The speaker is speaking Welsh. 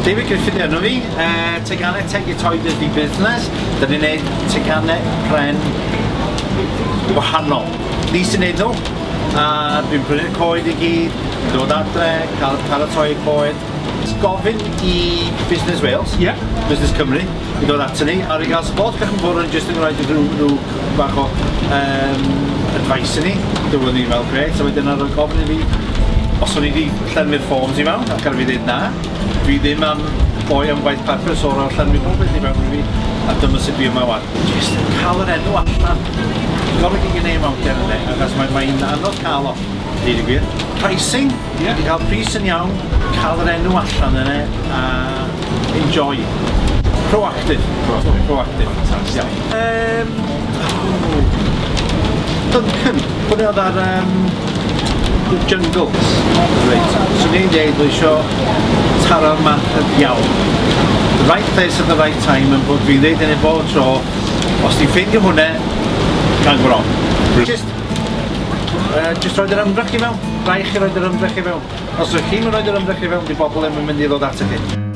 David Griffith enw fi, teganau Tegau Toyders di busnes. Da ni'n neud teganau pren wahanol. Ni sy'n neud nhw, a dwi'n prynu'r coed i gyd, dod adre, cael paratoi coed. Gofyn i Business Wales, Business Cymru, i ddod ato ni, a i gael support gach yn fawr yn jyst yn rhaid rhyw bach o advice i ni. Dwi'n ni'n fel greu, so wedyn ar y gofyn i fi, os o'n i wedi llenwi'r forms i mewn, ac ar fi dweud na, fi ddim am boi am gwaith purpose o'r llenwi pob beth i mewn i fi, a dyma sut fi yma wan. Just cael yr enw allan, gorfod i gwneud mewn gen yna, achos mae'n anodd cael o, dweud y gwir. Pricing, i cael pris yn iawn, cael yr enw allan yna, a enjoy. Proactive. Duncan, hwnna oedd ar The Jungles. Reit, so ni'n dweud bod eisiau taro'r math yn iawn. The right place at the right time yn bod fi'n dweud yn ei bob tro, os ti'n ffeindio hwnna, gan gwrong. Just roed yr ymdrech i mewn. Rai chi roed yr ymdrech i fewn. Os ydych chi'n roed yr ymdrech i fewn, di bobl yn mynd i ddod at chi.